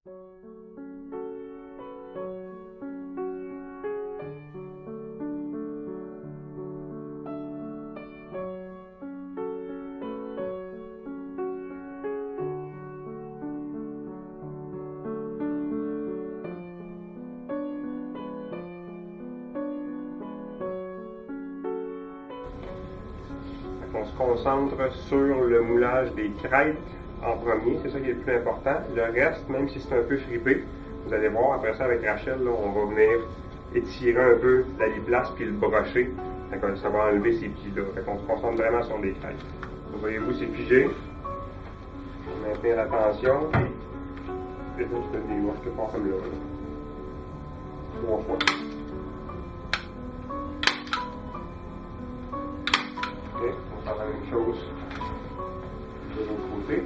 On se concentre sur le moulage des crêtes en premier, c'est ça qui est le plus important. Le reste, même si c'est un peu fripé, vous allez voir, après ça avec Rachel, là, on va venir étirer un peu la liplace puis le brocher. Ça va enlever ces plis-là. On se concentre vraiment sur les crêtes. Donc, voyez-vous, c'est figé. Maintenir la tension. Et là, je fais des doigts quelque part comme là. 3 fois. Ok, on va faire la même chose de l'autre côté.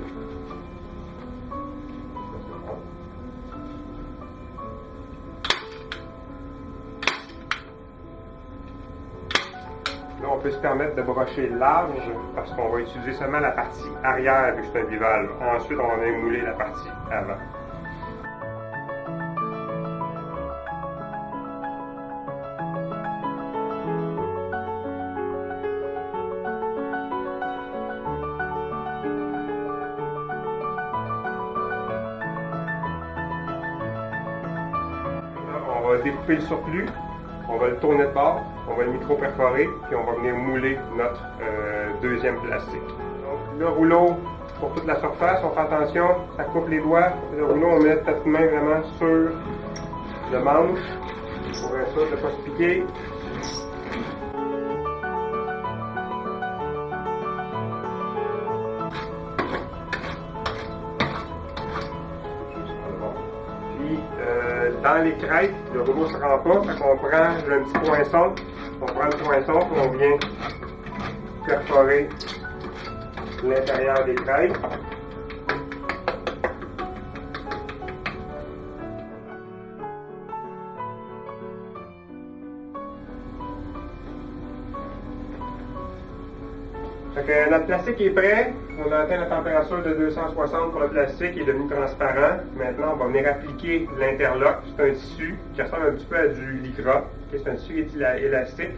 Là, on peut se permettre de brocher large parce qu'on va utiliser seulement la partie arrière vu que c'est un bivalve. Ensuite, on va venir mouler la partie avant. On va découper le surplus, on va le tourner de bord, on va le micro-perforer, puis on va venir mouler notre deuxième plastique. Donc le rouleau, pour toute la surface, on fait attention, ça coupe les doigts. Le rouleau, on met notre main vraiment sur le manche, pour être sûr de ne pas se piquer. Dans les crêtes, le rouleau ne se rend pas, donc on prend un petit poinçon, puis on vient perforer l'intérieur des crêtes. Donc, notre plastique est prêt. On a atteint la température de 260 pour le plastique, il est devenu transparent. Maintenant, on va venir appliquer l'interlock. C'est un tissu qui ressemble un petit peu à du lycra. C'est un tissu élastique.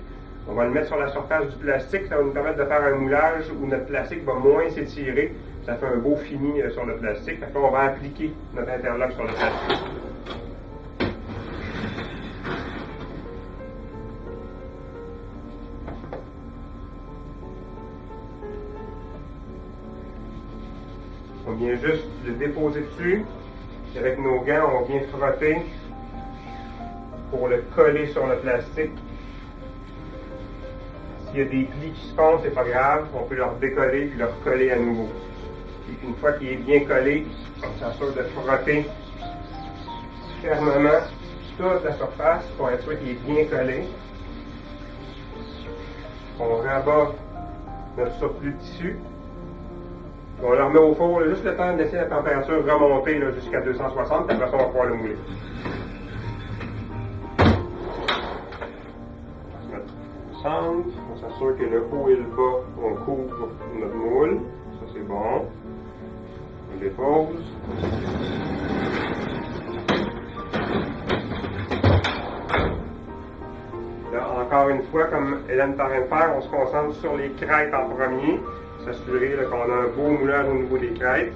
On va le mettre sur la surface du plastique. Ça va nous permettre de faire un moulage où notre plastique va moins s'étirer. Ça fait un beau fini sur le plastique. Donc là, on va appliquer notre interlock sur le plastique. On vient juste le déposer dessus. Et avec nos gants, on vient frotter pour le coller sur le plastique. S'il y a des plis qui se font, c'est pas grave. On peut leur décoller puis leur coller à nouveau. Et une fois qu'il est bien collé, on s'assure de frotter fermement toute la surface pour être sûr qu'il est bien collé. On rabat notre surplus de tissu. On le remet au four, juste le temps de laisser la température remonter jusqu'à 260, puis après ça, on va pouvoir le mouler. On va se mettre au centre, on s'assure que le haut et le bas, on couvre notre moule. Ça, c'est bon. On dépose. Là, encore une fois, comme Hélène est en train de faire, on se concentre sur les crêtes en premier. S'assurer qu'on a un beau moulage au niveau des crêtes.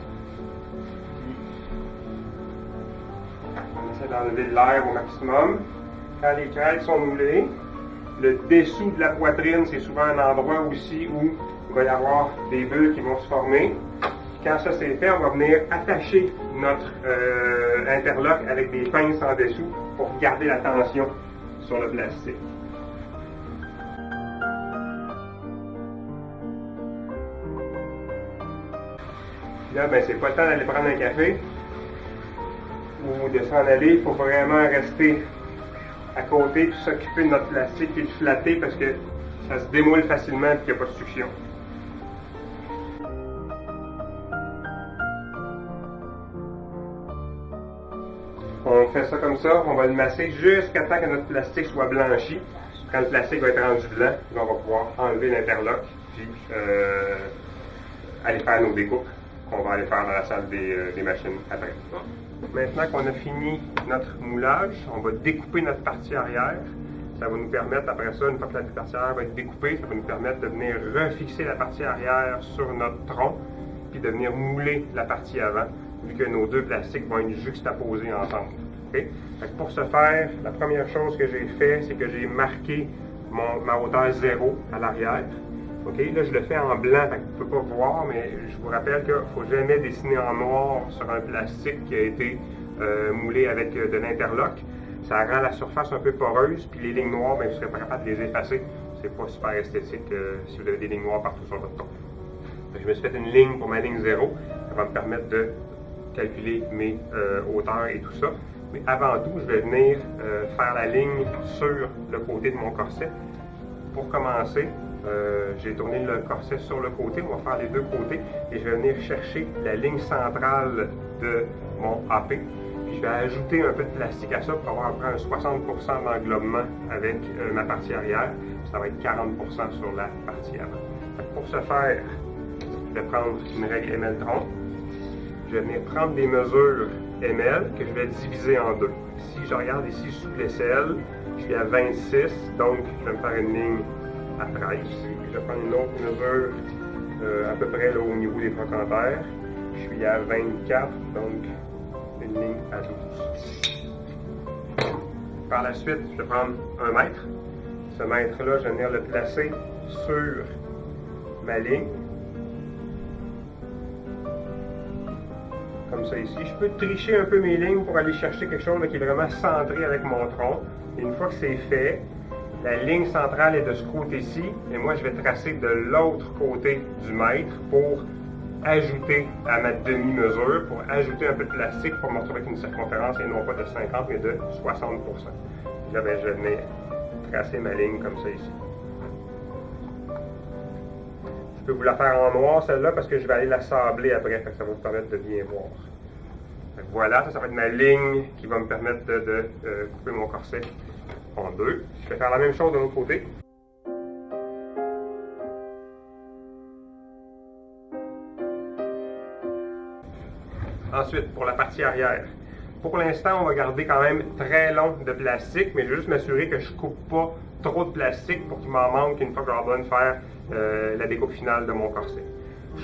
Puis, on essaie d'enlever l'air au maximum. Quand les crêtes sont moulées, le dessous de la poitrine, c'est souvent un endroit aussi où il va y avoir des bulles qui vont se former. Quand ça c'est fait, on va venir attacher notre interlock avec des pinces en dessous pour garder la tension sur le plastique. Là, ben, c'est pas le temps d'aller prendre un café ou de s'en aller. Il faut vraiment rester à côté et s'occuper de notre plastique et le flatter parce que ça se démoule facilement et qu'il n'y a pas de succion. On fait ça comme ça, on va le masser jusqu'à temps que notre plastique soit blanchi. Quand le plastique va être rendu blanc, on va pouvoir enlever l'interlock puis aller faire nos découpes. qu'on va aller faire dans la salle des machines après. Maintenant qu'on a fini notre moulage, on va découper notre partie arrière. Ça va nous permettre, après ça, une fois que la partie arrière va être découpée, ça va nous permettre de venir refixer la partie arrière sur notre tronc, puis de venir mouler la partie avant, vu que nos deux plastiques vont être juxtaposés ensemble. Okay? Fait que pour ce faire, la première chose que j'ai fait, c'est que j'ai marqué ma hauteur 0 à l'arrière. Okay? Là, je le fais en blanc, fait que vous ne pouvez pas voir, mais je vous rappelle qu'il ne faut jamais dessiner en noir sur un plastique qui a été moulé avec de l'interlock. Ça rend la surface un peu poreuse, puis les lignes noires, bien, vous serez pas capable de les effacer. C'est pas super esthétique si vous avez des lignes noires partout sur votre tronc. Je me suis fait une ligne pour ma ligne 0. Ça va me permettre de calculer mes hauteurs et tout ça. Mais avant tout, je vais venir faire la ligne sur le côté de mon corset. Pour commencer, j'ai tourné le corset sur le côté. On va faire les deux côtés. Et je vais venir chercher la ligne centrale de mon AP. Puis je vais ajouter un peu de plastique à ça pour avoir un 60% d'englobement avec ma partie arrière. Ça va être 40% sur la partie avant. Pour ce faire, je vais prendre une règle ML30. Je vais venir prendre des mesures ML que je vais diviser en deux. Si je regarde ici sous l'aisselle, je suis à 26, donc je vais me faire une ligne à 13. Je vais prendre une autre mesure à peu près là, au niveau des trochanterres. Je suis à 24, donc une ligne à 12. Par la suite, je vais prendre 1 mètre. Ce mètre-là, je vais venir le placer sur ma ligne. Comme ça ici. Je peux tricher un peu mes lignes pour aller chercher quelque chose là, qui est vraiment centré avec mon tronc. Et une fois que c'est fait, la ligne centrale est de ce côté-ci. Et moi, je vais tracer de l'autre côté du mètre pour ajouter à ma demi-mesure, pour ajouter un peu de plastique pour me retrouver avec une circonférence et non pas de 50 mais de 60%. Là, ben, je vais venir tracer ma ligne comme ça ici. Je peux vous la faire en noir celle-là parce que je vais aller la sabler après, fait que ça va vous permettre de bien voir. Fait que voilà, ça va être ma ligne qui va me permettre de couper mon corset en deux. Je vais faire la même chose de l'autre côté. Ensuite, pour la partie arrière. Pour l'instant, on va garder quand même très long de plastique, mais je vais juste m'assurer que je ne coupe pas trop de plastique pour qu'il m'en manque une fois que j'aurai besoin de faire la découpe finale de mon corset.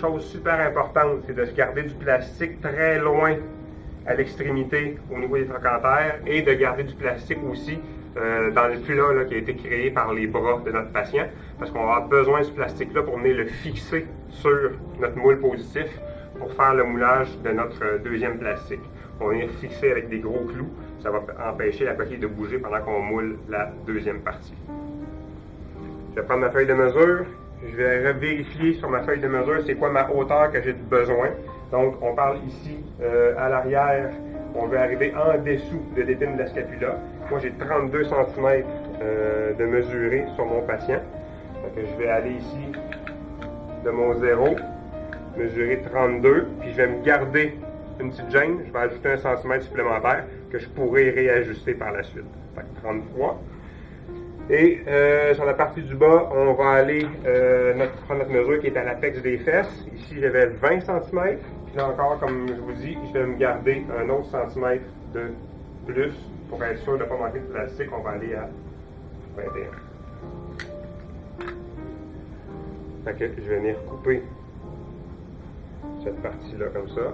Chose super importante, c'est de se garder du plastique très loin à l'extrémité au niveau des trochanterres et de garder du plastique aussi dans le plat là, qui a été créé par les bras de notre patient, parce qu'on va avoir besoin de ce plastique-là pour venir le fixer sur notre moule positif pour faire le moulage de notre deuxième plastique. On va venir fixer avec des gros clous, ça va empêcher la coquille de bouger pendant qu'on moule la deuxième partie. Je vais prendre ma feuille de mesure, je vais vérifier sur ma feuille de mesure c'est quoi ma hauteur que j'ai besoin. Donc on parle ici à l'arrière, on veut arriver en dessous de l'épine de la scapula. Moi j'ai 32 cm de mesurer sur mon patient. Donc je vais aller ici de mon 0, mesurer 32, puis je vais me garder une petite gêne, je vais ajouter 1 cm supplémentaire que je pourrai réajuster par la suite. Fait que 33. Et sur la partie du bas, on va aller prendre notre mesure qui est à l'apex des fesses. Ici, j'avais 20 cm. Puis là encore, comme je vous dis, je vais me garder un autre centimètre de plus pour être sûr de ne pas manquer de plastique. On va aller à 21. Fait que je vais venir couper cette partie-là comme ça.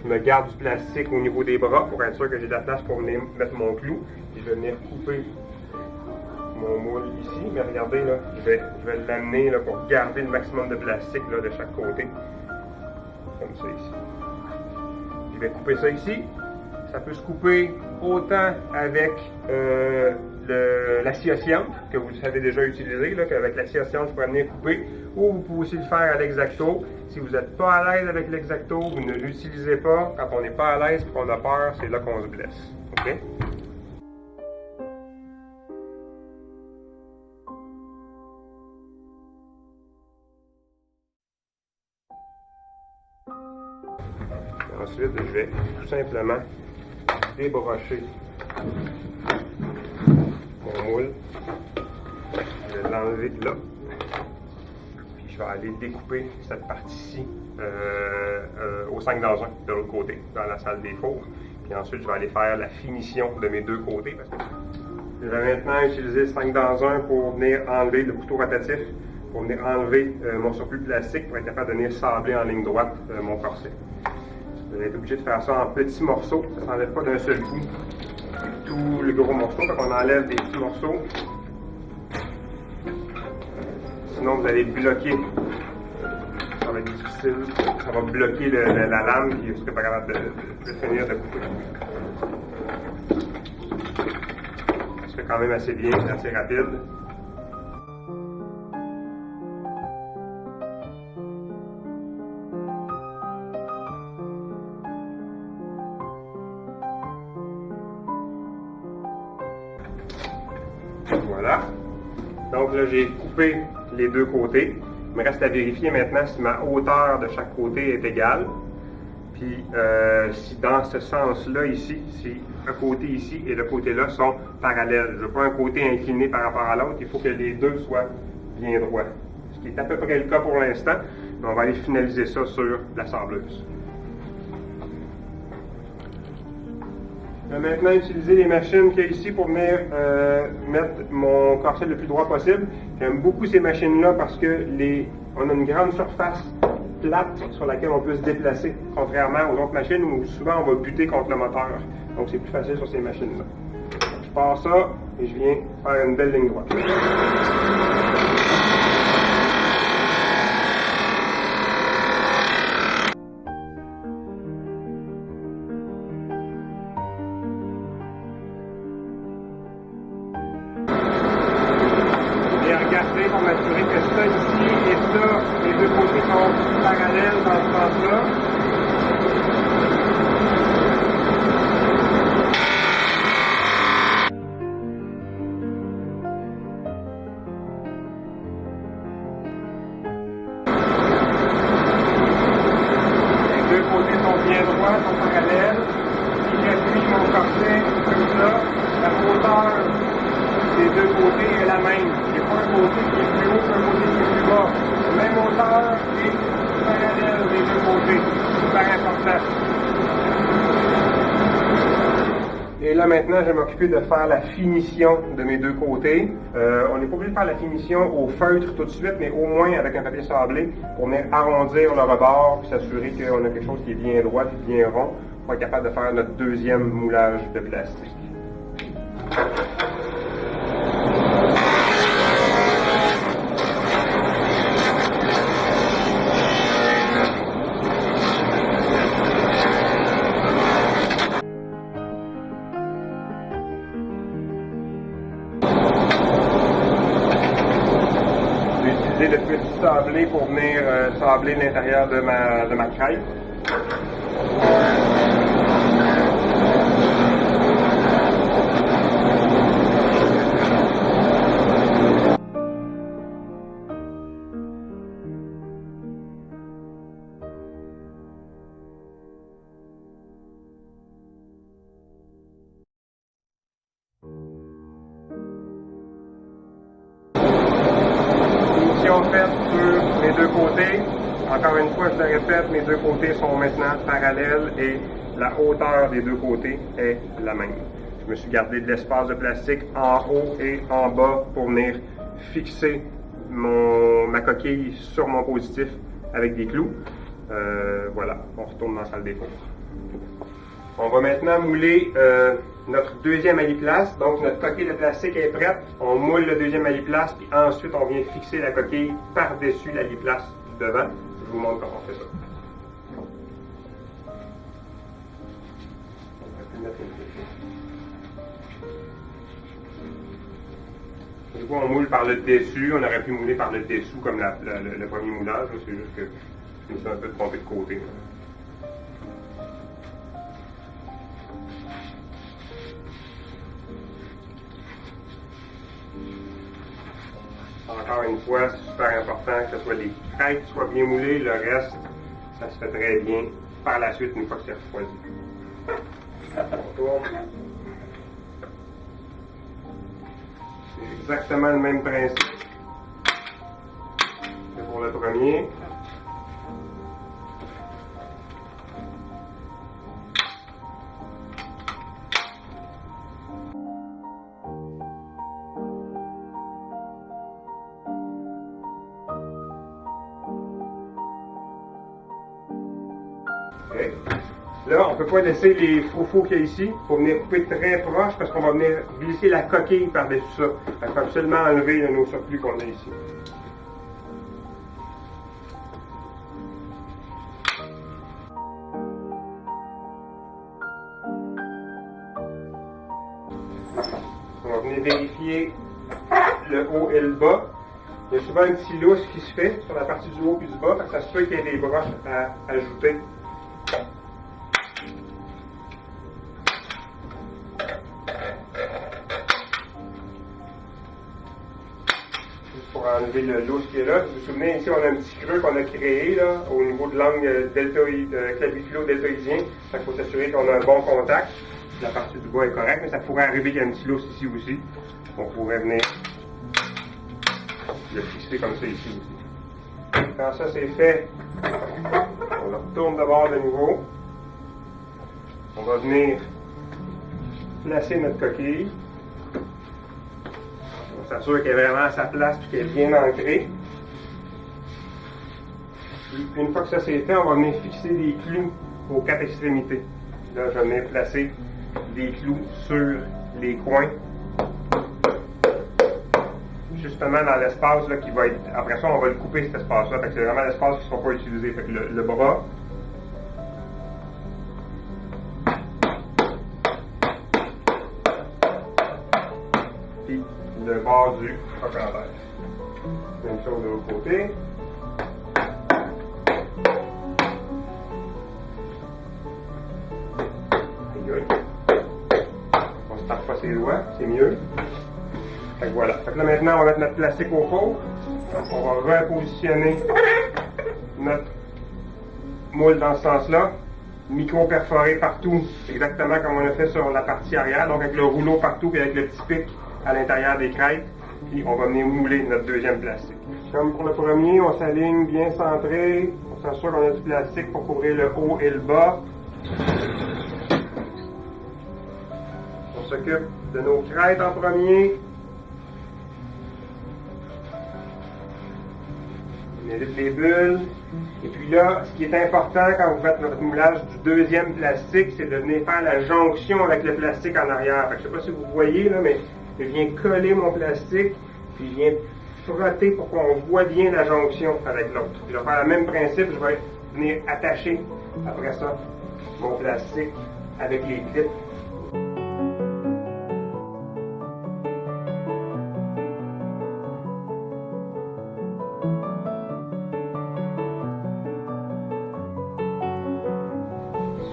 Je me garde du plastique au niveau des bras pour être sûr que j'ai de la place pour venir mettre mon clou. Puis je vais venir couper mon moule ici. Mais regardez, là, je vais l'amener là, pour garder le maximum de plastique là, de chaque côté. Comme ça ici. Je vais couper ça ici. Ça peut se couper autant avec la scie oscillante, que vous savez déjà utiliser, qu'avec la scie oscillante, je pourrais venir couper, ou vous pouvez aussi le faire à l'exacto. Si vous n'êtes pas à l'aise avec l'exacto, vous ne l'utilisez pas. Quand on n'est pas à l'aise et qu'on a peur, c'est là qu'on se blesse. OK? Ensuite, je vais tout simplement débrocher mon moule. Je vais l'enlever là. Puis je vais aller découper cette partie-ci au 5 dans 1 de l'autre côté, dans la salle des fours. Puis ensuite, je vais aller faire la finition de mes deux côtés. Parce que je vais maintenant utiliser le 5 dans 1 pour venir enlever le couteau rotatif, pour venir enlever mon surplus plastique pour être capable de venir sabler en ligne droite mon corset. Je vais être obligé de faire ça en petits morceaux, ça ne s'enlève pas d'un seul coup tout le gros morceau, quand on enlève des petits morceaux. Sinon, vous allez bloquer. Ça va être difficile. Ça va bloquer la lame et vous ne serez pas capable de finir de couper. Ça se fait quand même assez bien, assez rapide. Voilà. Donc là, j'ai coupé les deux côtés. Il me reste à vérifier maintenant si ma hauteur de chaque côté est égale. Puis si dans ce sens-là ici, si un côté ici et le côté là sont parallèles. Je ne veux pas un côté incliné par rapport à l'autre, il faut que les deux soient bien droits. Ce qui est à peu près le cas pour l'instant, mais on va aller finaliser ça sur la sableuse. Je vais maintenant utiliser les machines qu'il y a ici pour venir mettre mon corset le plus droit possible. J'aime beaucoup ces machines-là parce que on a une grande surface plate sur laquelle on peut se déplacer, contrairement aux autres machines où souvent on va buter contre le moteur. Donc c'est plus facile sur ces machines-là. Je pars ça et je viens faire une belle ligne droite. Pour m'assurer que ça ici et ça, les deux côtés sont parallèles dans ce sens-là. Les deux côtés sont bien droits, sont parallèles. Si j'appuie mon corset comme ça, la hauteur des deux côtés est la même. Il n'y a pas un côté qui est plus haut qu'un côté qui est plus bas. La même hauteur et parallèle des deux côtés. Super important. Et là maintenant, je vais m'occuper de faire la finition de mes deux côtés. On n'est pas obligé de faire la finition au feutre tout de suite, mais au moins avec un papier sablé pour venir arrondir le rebord et s'assurer qu'on a quelque chose qui est bien droit et bien rond pour être capable de faire notre deuxième moulage de plastique. Le petit sablé pour venir sabler l'intérieur de ma crête. Faite sur mes deux côtés. Encore une fois, je le répète, mes deux côtés sont maintenant parallèles et la hauteur des deux côtés est la même. Je me suis gardé de l'espace de plastique en haut et en bas pour venir fixer ma coquille sur mon positif avec des clous. Voilà, on retourne dans la salle des fours. On va maintenant mouler notre deuxième aliplace. Donc notre coquille de plastique est prête. On moule le deuxième aliplace, puis ensuite on vient fixer la coquille par-dessus l'aliplace du devant. Je vous montre comment on fait ça. Du coup, on moule par le dessus. On aurait pu mouler par le dessous comme le premier moulage. C'est juste que je me suis un peu trompé de côté. Encore une fois, c'est super important que ce soit les crêtes qui soient bien moulées. Le reste, ça se fait très bien par la suite une fois que c'est refroidi. On tourne. C'est exactement le même principe que pour le premier. Okay. Là, on ne peut pas laisser les faux qu'il y a ici. Il faut venir couper très proche parce qu'on va venir glisser la coquille par-dessus ça. Il faut absolument enlever nos surplus qu'on a ici. On va venir vérifier le haut et le bas. Il y a souvent un petit lousse qui se fait sur la partie du haut et du bas, parce que ça se peut qu'il y ait des broches à ajouter. Juste pour enlever le lousse qui est là. Vous vous souvenez, ici, on a un petit creux qu'on a créé là, au niveau de l'angle claviculo-deltoïdien. Il faut s'assurer qu'on a un bon contact. La partie du bas est correcte, mais ça pourrait arriver qu'il y ait un petit lousse ici aussi. On pourrait venir le fixer comme ça ici aussi. Quand ça c'est fait, on le retourne d'abord de nouveau. On va venir placer notre coquille. On s'assure qu'elle est vraiment à sa place et qu'elle est bien ancrée. Puis, une fois que ça c'est fait, on va venir fixer des clous aux quatre extrémités. Là, je vais venir placer des clous sur les coins. Justement dans l'espace qui va être. Après ça, on va le couper cet espace-là. C'est vraiment l'espace qui ne sera pas utilisé. Fait que le bras. Puis le bord du croc en terre. Même chose de l'autre côté. On se tape pas ses doigts, c'est mieux. Fait que voilà. Fait que là maintenant, on va mettre notre plastique au four. Donc, on va repositionner notre moule dans ce sens-là. Micro-perforé partout, exactement comme on a fait sur la partie arrière. Donc avec le rouleau partout et avec le petit pic à l'intérieur des crêtes. Puis on va venir mouler notre deuxième plastique. Comme pour le premier, on s'aligne bien centré. On s'assure qu'on a du plastique pour couvrir le haut et le bas. On s'occupe de nos crêtes en premier. On évite les bulles. Et puis là, ce qui est important quand vous faites votre moulage du deuxième plastique, c'est de venir faire la jonction avec le plastique en arrière. Fait que je ne sais pas si vous voyez, là, mais je viens coller mon plastique, puis je viens frotter pour qu'on voit bien la jonction avec l'autre. Je vais faire le même principe, je vais venir attacher après ça mon plastique avec les clips.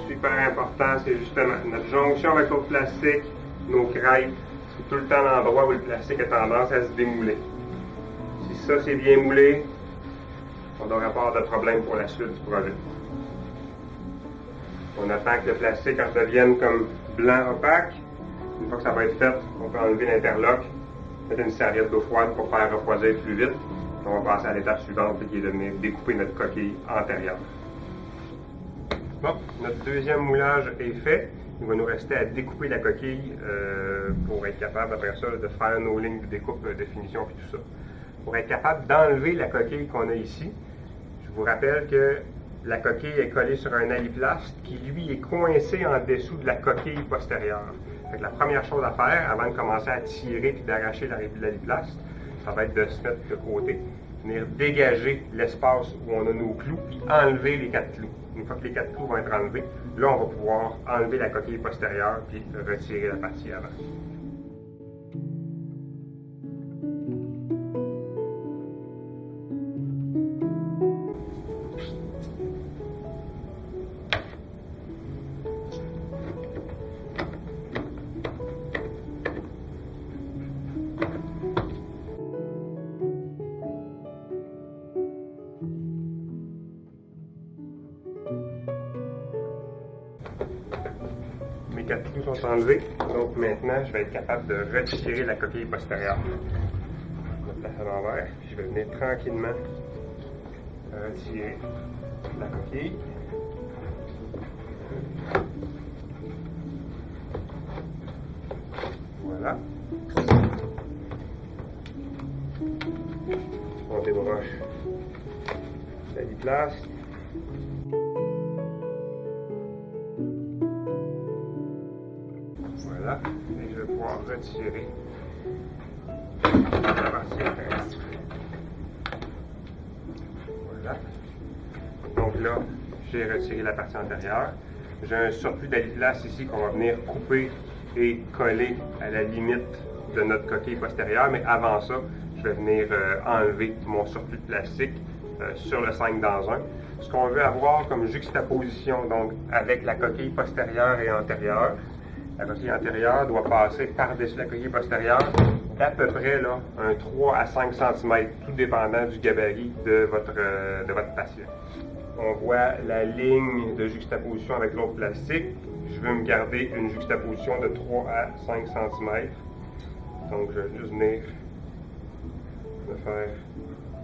Super important, c'est justement notre jonction avec l'autre plastique, nos crêtes, c'est tout le temps l'endroit où le plastique a tendance à se démouler. Si ça c'est bien moulé, on n'aura pas de problème pour la suite du projet. On attend que le plastique redevienne comme blanc opaque. Une fois que ça va être fait, on peut enlever l'interlock, mettre une serviette d'eau froide pour faire refroidir plus vite. On va passer à l'étape suivante qui est de venir découper notre coquille antérieure. Bon, notre deuxième moulage est fait. Il va nous rester à découper la coquille pour être capable, après ça, de faire nos lignes de découpe, de finition et tout ça. Pour être capable d'enlever la coquille qu'on a ici, je vous rappelle que la coquille est collée sur un aliplaste qui, lui, est coincé en dessous de la coquille postérieure. Fait que la première chose à faire, avant de commencer à tirer et d'arracher l'aliplaste, ça va être de se mettre de côté, venir dégager l'espace où on a nos clous, puis enlever les 4 clous. Une fois que les 4 clous vont être enlevés, là, on va pouvoir enlever la coquille postérieure puis retirer la partie avant. Mes 4 clous sont enlevés, donc maintenant je vais être capable de retirer la coquille postérieure. Je vais la placer à l'envers, puis je vais venir tranquillement retirer la coquille. Voilà. On débranche la biplaste. Voilà. Et je vais pouvoir retirer la partie intérieure. Voilà. Donc là, j'ai retiré la partie antérieure. J'ai un surplus d'aliplaste ici qu'on va venir couper et coller à la limite de notre coquille postérieure. Mais avant ça, je vais venir enlever mon surplus de plastique sur le 5 dans 1. Ce qu'on veut avoir comme juxtaposition, donc avec la coquille postérieure et antérieure, la coquille antérieure doit passer par-dessus la coquille postérieure d'à peu près là, un 3 à 5 cm, tout dépendant du gabarit de votre patient. On voit la ligne de juxtaposition avec l'autre plastique. Je veux me garder une juxtaposition de 3 à 5 cm. Donc, je vais juste venir me faire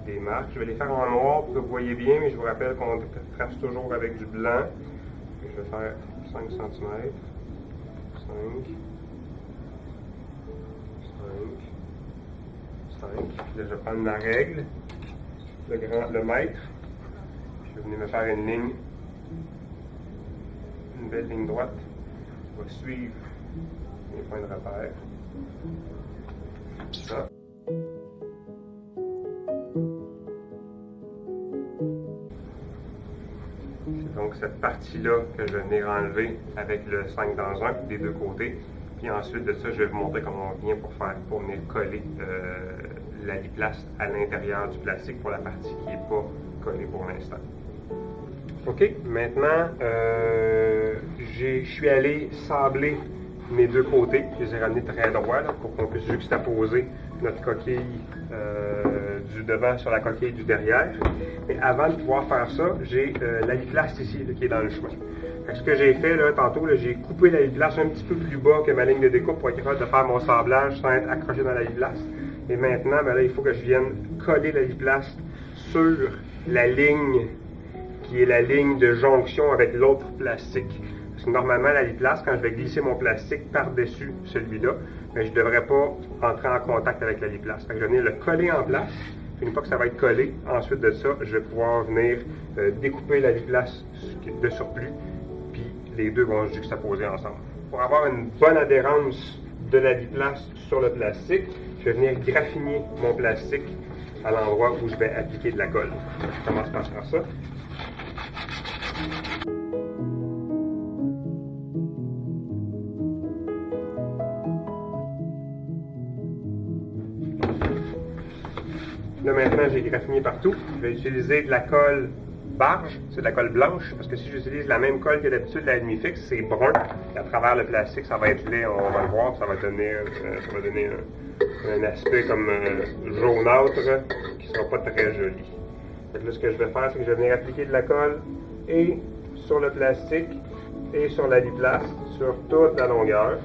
des marques. Je vais les faire en noir pour que vous voyez bien, mais je vous rappelle qu'on trace toujours avec du blanc. Je vais faire 5 cm. 5. 5. Là, je vais prendre ma règle, le mètre. Je vais venir me faire une ligne, une belle ligne droite. Je vais suivre mes points de repère. Ça. C'est donc cette partie-là que je vais venir enlever avec le 5 dans 1 des deux côtés. Puis ensuite de ça, je vais vous montrer comment on vient pour venir coller la biplaste à l'intérieur du plastique pour la partie qui n'est pas collée pour l'instant. OK, maintenant, je suis allé sabler mes deux côtés. Je les ai ramenés très droits là, pour qu'on puisse juxtaposer notre coquille du devant sur la coquille du derrière. Mais avant de pouvoir faire ça, j'ai la biplaste ici là, qui est dans le chemin. Ce que j'ai fait là, tantôt, j'ai coupé la biplaste un petit peu plus bas que ma ligne de découpe pour être capable de faire mon sablage sans être accroché dans la biplaste. Et maintenant, ben là, il faut que je vienne coller la biplaste sur la ligne qui est la ligne de jonction avec l'autre plastique. Parce que normalement, la biplaste, quand je vais glisser mon plastique par-dessus celui-là, ben, je ne devrais pas entrer en contact avec la biplaste. Je vais venir le coller en place. Une fois que ça va être collé, ensuite de ça, je vais pouvoir venir découper la biplaste de surplus, puis les deux vont se juxtaposer ensemble. Pour avoir une bonne adhérence de la biplaste sur le plastique, je vais venir graffiner mon plastique à l'endroit où je vais appliquer de la colle. Je commence par faire ça. Là maintenant, j'ai graffiné partout. Je vais utiliser de la colle barge, c'est de la colle blanche, parce que si j'utilise la même colle que d'habitude, la demi-fixe, c'est brun. Et à travers le plastique, ça va être laid, on va le voir, ça va donner un aspect comme jaunâtre qui ne sera pas très joli. Donc là, ce que je vais faire, c'est que je vais venir appliquer de la colle et sur le plastique et sur la biplaste, sur toute la longueur.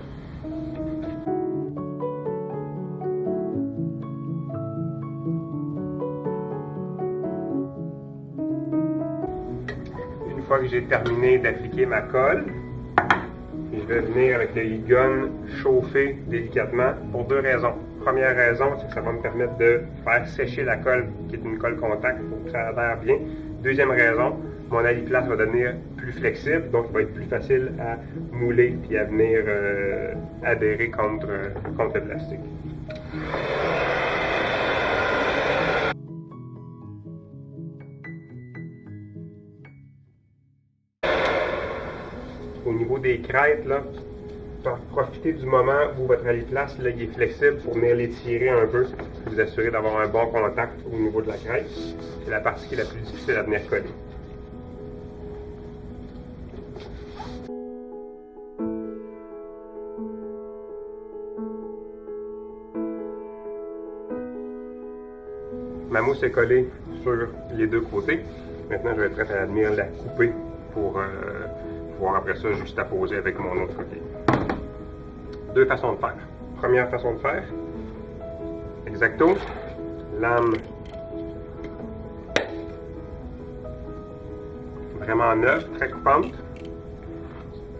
Une fois que j'ai terminé d'appliquer ma colle, je vais venir avec le heat gun chauffer délicatement pour deux raisons. Première raison, c'est que ça va me permettre de faire sécher la colle, qui est une colle contact, pour que ça adhère bien. Deuxième raison, mon aliplaste va devenir plus flexible, donc il va être plus facile à mouler et à venir adhérer contre le plastique. Au niveau des crêtes, là, profitez du moment où votre aliplaste là, il est flexible pour venir l'étirer un peu, vous assurer d'avoir un bon contact au niveau de la crête. C'est la partie qui est la plus difficile à venir coller. Ma mousse est collée sur les deux côtés. Maintenant, je vais être prêt à venir la couper pour pouvoir après ça juxtaposer avec mon autre coquille. Deux façons de faire. Première façon de faire, exacto, lame vraiment neuve, très coupante.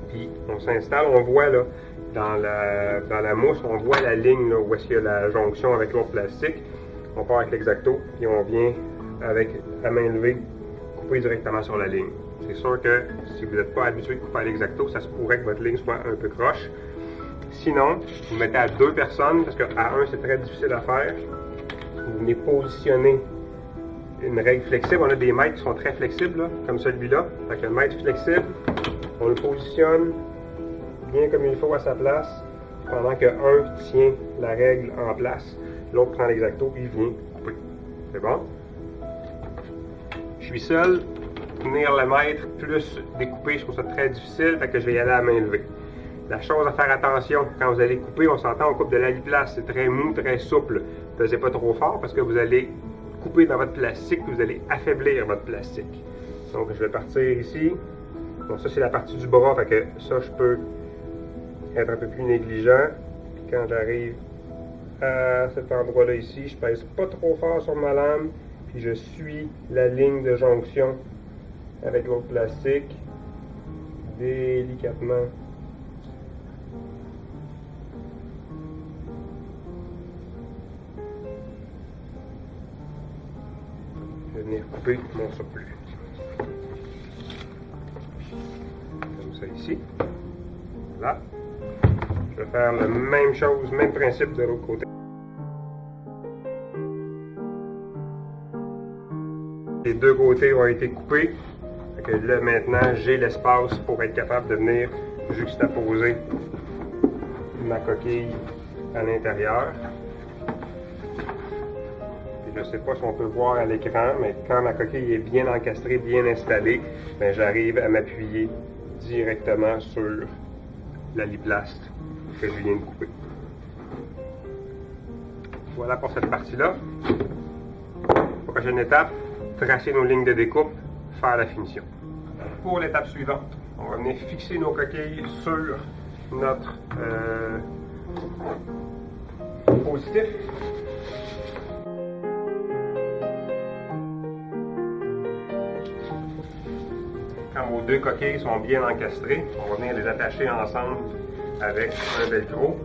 Puis on s'installe, on voit là, dans la mousse, on voit la ligne là, où est-ce qu'il y a la jonction avec l'autre plastique. On part avec l'exacto, puis on vient avec la main levée, couper directement sur la ligne. C'est sûr que si vous n'êtes pas habitué de couper à l'exacto, ça se pourrait que votre ligne soit un peu croche. Sinon, vous mettez à 2 personnes, parce qu'à 1, c'est très difficile à faire. Vous venez positionner une règle flexible. On a des mètres qui sont très flexibles, là, comme celui-là. Fait que le mètre flexible, on le positionne bien comme il faut à sa place, pendant que un tient la règle en place. L'autre prend l'exacto et vient couper. C'est bon? Je suis seul. Tenir le mètre plus découper, je trouve ça très difficile, fait que je vais y aller à la main levée. La chose à faire attention, quand vous allez couper, on s'entend, on coupe de l'aliplaste, c'est très mou, très souple. Ne faisez pas trop fort parce que vous allez couper dans votre plastique, vous allez affaiblir votre plastique. Donc je vais partir ici. Donc ça c'est la partie du bras, fait que ça je peux être un peu plus négligent. Puis quand j'arrive à cet endroit-là ici, je pèse pas trop fort sur ma lame, puis je suis la ligne de jonction avec l'autre plastique, délicatement. Je vais venir couper mon surplus. Comme ça ici. Là. Je vais faire la même chose, même principe de l'autre côté. Les deux côtés ont été coupés. Fait que là maintenant j'ai l'espace pour être capable de venir juxtaposer ma coquille à l'intérieur. Je ne sais pas si on peut le voir à l'écran, mais quand ma coquille est bien encastrée, bien installée, ben, j'arrive à m'appuyer directement sur l'aliplaste que je viens de couper. Voilà pour cette partie-là. Prochaine étape, tracer nos lignes de découpe, faire la finition. Pour l'étape suivante, on va venir fixer nos coquilles sur notre positif. Quand vos deux coquilles sont bien encastrées, on va venir les attacher ensemble avec un velcro.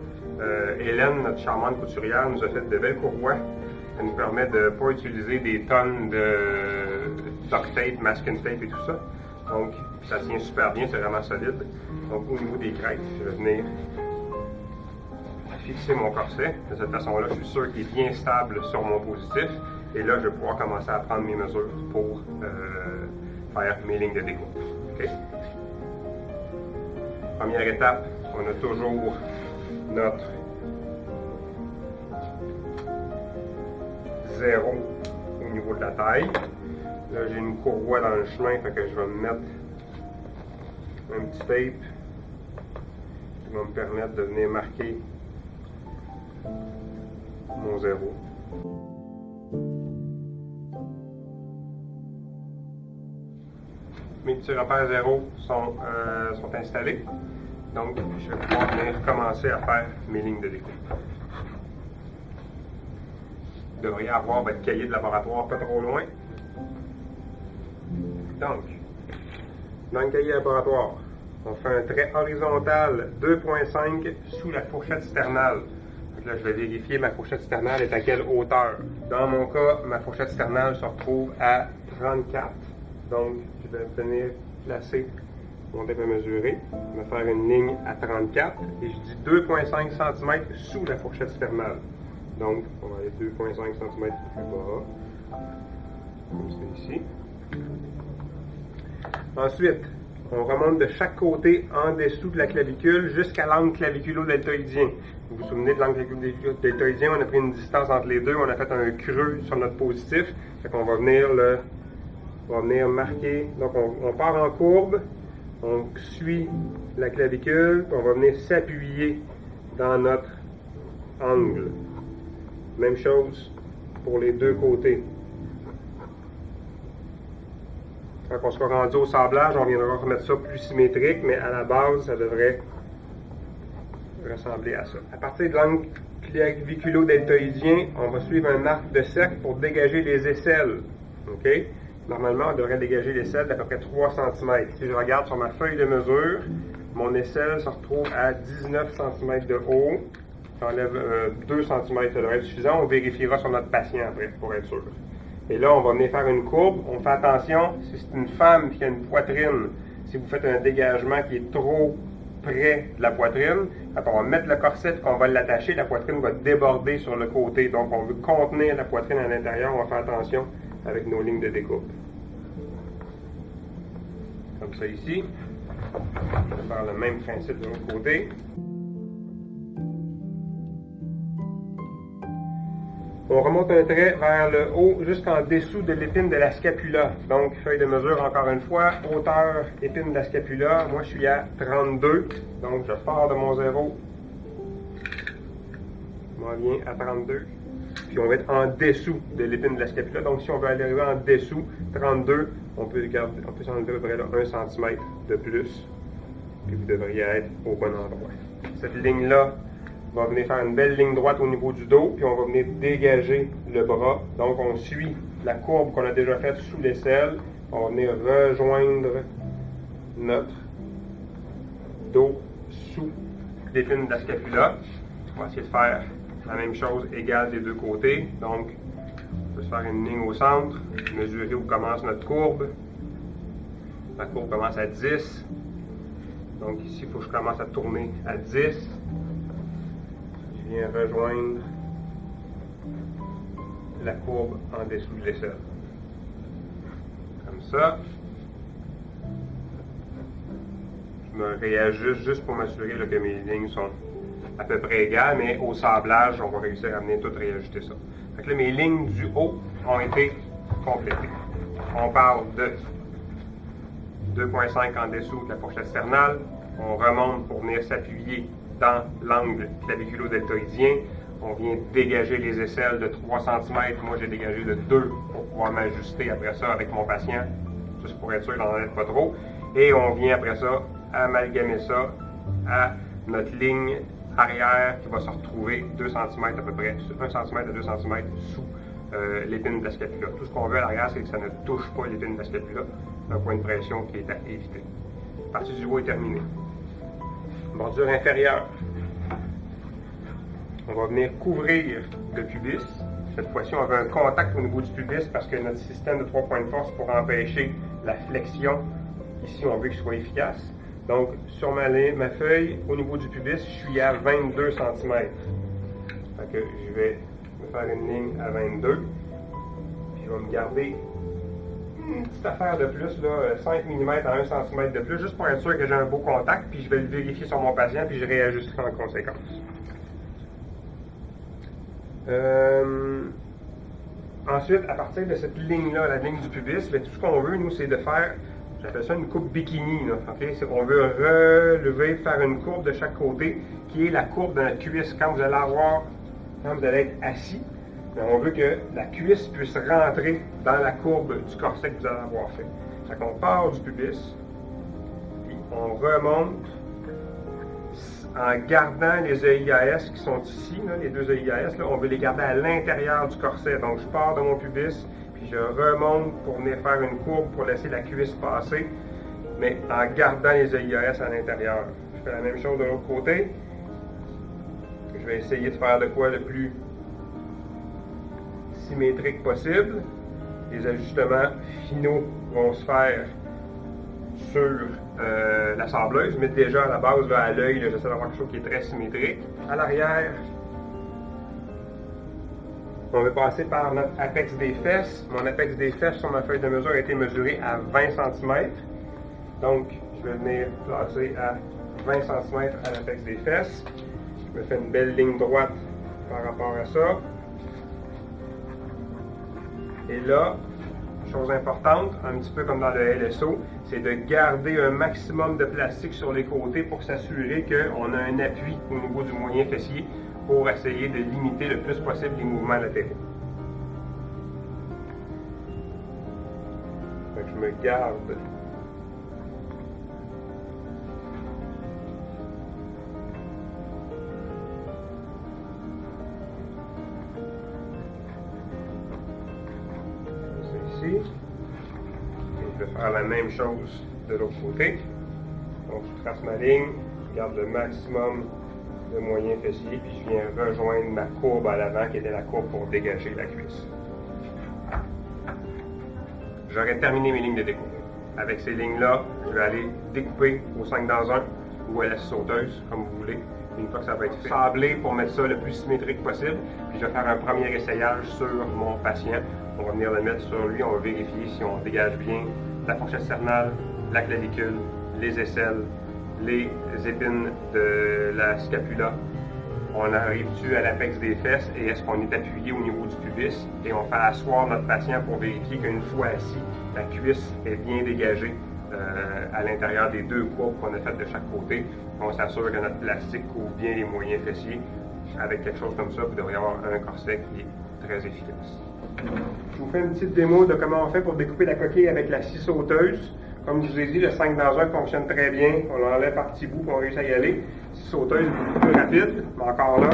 Hélène, notre charmante couturière, nous a fait de belles courroies. Ça nous permet de ne pas utiliser des tonnes de duct tape, masking tape et tout ça. Donc, ça tient super bien, c'est vraiment solide. Donc, au niveau des crêtes, je vais venir fixer mon corset. De cette façon-là, je suis sûr qu'il est bien stable sur mon positif. Et là, je vais pouvoir commencer à prendre mes mesures pour faire mes lignes de découpe. Okay? Première étape, on a toujours notre 0 au niveau de la taille. Là, j'ai une courroie dans le chemin, fait que je vais me mettre un petit tape qui va me permettre de venir marquer mon 0. Mes petits repères 0 sont installés. Donc, je vais pouvoir venir commencer à faire mes lignes de découpe. Vous devriez avoir votre cahier de laboratoire pas trop loin. Donc, dans le cahier laboratoire, on fait un trait horizontal 2.5 sous la fourchette sternale. Donc là, je vais vérifier ma fourchette sternale est à quelle hauteur. Dans mon cas, ma fourchette sternale se retrouve à 34. Donc, je vais venir placer mon tape à mesurer. Je vais faire une ligne à 34 et je dis 2,5 cm sous la fourchette sternale. Donc, on va aller 2,5 cm plus bas, comme ça ici. Ensuite, on remonte de chaque côté en dessous de la clavicule jusqu'à l'angle claviculo-deltoïdien. Vous vous souvenez de l'angle claviculo-deltoïdien, on a pris une distance entre les deux, on a fait un creux sur notre positif. Fait qu'on va venir marquer. Donc, on part en courbe, on suit la clavicule, puis on va venir s'appuyer dans notre angle. Même chose pour les deux côtés. Quand on sera rendu au sablage, on viendra remettre ça plus symétrique, mais à la base, ça devrait ressembler à ça. À partir de l'angle claviculo-deltoïdien, on va suivre un arc de cercle pour dégager les aisselles. OK? Normalement, on devrait dégager l'aisselle d'à peu près 3 cm. Si je regarde sur ma feuille de mesure, mon aisselle se retrouve à 19 cm de haut. J'enlève 2 cm, ça devrait être suffisant. On vérifiera sur notre patient après pour être sûr. Et là, on va venir faire une courbe. On fait attention, si c'est une femme qui a une poitrine, si vous faites un dégagement qui est trop près de la poitrine, quand on va mettre le corset et qu'on va l'attacher, la poitrine va déborder sur le côté. Donc, on veut contenir la poitrine à l'intérieur. On va faire attention avec nos lignes de découpe. Comme ça ici. On va faire le même principe de l'autre côté. On remonte un trait vers le haut jusqu'en dessous de l'épine de la scapula. Donc, feuille de mesure encore une fois, hauteur épine de la scapula. Moi, je suis à 32. Donc, je pars de mon zéro. Je m'en viens à 32. Puis, on va être en dessous de l'épine de la scapula. Donc, si on veut aller en dessous, 32, on peut s'enlever à peu près là, 1 cm de plus. Puis, vous devriez être au bon endroit. Cette ligne-là va venir faire une belle ligne droite au niveau du dos, puis on va venir dégager le bras. Donc, on suit la courbe qu'on a déjà faite sous l'aisselle. On va venir rejoindre notre dos sous l'épine de la scapula. On va essayer de faire la même chose égale des deux côtés. Donc, on peut se faire une ligne au centre, mesurer où commence notre courbe. La courbe commence à 10. Donc, ici, il faut que je commence à tourner à 10. Je viens rejoindre la courbe en dessous de l'aisselle. Comme ça. Je me réajuste juste pour m'assurer que mes lignes sont à peu près égales, mais au sablage, on va réussir à venir tout réajuster ça. Fait que là, mes lignes du haut ont été complétées. On parle de 2,5 en dessous de la fourchette sternale. On remonte pour venir s'appuyer dans l'angle claviculo-deltoïdien. On vient dégager les aisselles de 3 cm. Moi, j'ai dégagé de 2 pour pouvoir m'ajuster après ça avec mon patient, juste pour être sûr qu'il n'en enlève pas trop. Et on vient après ça amalgamer ça à notre ligne arrière qui va se retrouver 2 cm à peu près, 1 cm à 2 cm sous l'épine de la scapula. Tout ce qu'on veut à l'arrière, c'est que ça ne touche pas l'épine de la scapula. Un point de pression qui est à éviter. La partie du haut est terminée. Bordure inférieure. On va venir couvrir le pubis. Cette fois-ci, on veut un contact au niveau du pubis parce que notre système de 3 points de force pour empêcher la flexion, ici, on veut qu'il soit efficace. Donc, sur ma feuille, au niveau du pubis, je suis à 22 cm. Fait que je vais me faire une ligne à 22. Puis je vais me garder une petite affaire de plus, là, 5 mm à 1 cm de plus, juste pour être sûr que j'ai un beau contact, puis je vais le vérifier sur mon patient, puis je réajusterai en conséquence. Ensuite, à partir de cette ligne-là, la ligne du pubis, bien, tout ce qu'on veut, nous, c'est de faire, j'appelle ça une coupe bikini. Là, okay? On veut relever, faire une courbe de chaque côté, qui est la courbe de notre cuisse. Quand vous allez être assis, on veut que la cuisse puisse rentrer dans la courbe du corset que vous allez avoir fait. Fait qu'on part du pubis, puis on remonte en gardant les EIAS qui sont ici, là, les deux EIAS, là, on veut les garder à l'intérieur du corset. Donc je pars de mon pubis, puis je remonte pour venir faire une courbe pour laisser la cuisse passer, mais en gardant les EIAS à l'intérieur. Je fais la même chose de l'autre côté. Je vais essayer de faire de quoi le plus symétrique possible. Les ajustements finaux vont se faire sur la sableuse, mais déjà à la base, là, à l'œil, j'essaie d'avoir quelque chose qui est très symétrique. À l'arrière, on va passer par notre apex des fesses. Mon apex des fesses sur ma feuille de mesure a été mesuré à 20 cm. Donc, je vais venir placer à 20 cm à l'apex des fesses. Je me fais une belle ligne droite par rapport à ça. Et là, chose importante, un petit peu comme dans le LSO, c'est de garder un maximum de plastique sur les côtés pour s'assurer qu'on a un appui au niveau du moyen fessier pour essayer de limiter le plus possible les mouvements latéraux. Donc, je me garde ici. faire la même chose de l'autre côté. Donc, je trace ma ligne, je garde le maximum de moyen fessier, puis je viens rejoindre ma courbe à l'avant, qui était la courbe pour dégager la cuisse. J'aurais terminé mes lignes de découpe. Avec ces lignes-là, je vais aller découper au 5 dans 1 ou à la scie sauteuse, comme vous voulez. Une fois que ça va être fait, sabler pour mettre ça le plus symétrique possible. Puis je vais faire un premier essayage sur mon patient. On va venir le mettre sur lui, on va vérifier si on dégage bien la fourchette sternale, la clavicule, les aisselles, les épines de la scapula. On arrive-tu à l'apex des fesses et est-ce qu'on est appuyé au niveau du pubis? Et on fait asseoir notre patient pour vérifier qu'une fois assis, la cuisse est bien dégagée à l'intérieur des deux courbes qu'on a faites de chaque côté. On s'assure que notre plastique couvre bien les moyens fessiers. Avec quelque chose comme ça, vous devriez avoir un corset qui est très efficace. Je vous fais une petite démo de comment on fait pour découper la coquille avec la scie sauteuse. Comme je vous ai dit, le 5 dans 1 fonctionne très bien. On l'enlève par petits bouts pour on réussit à y aller. Scie sauteuse est beaucoup plus rapide, mais encore là,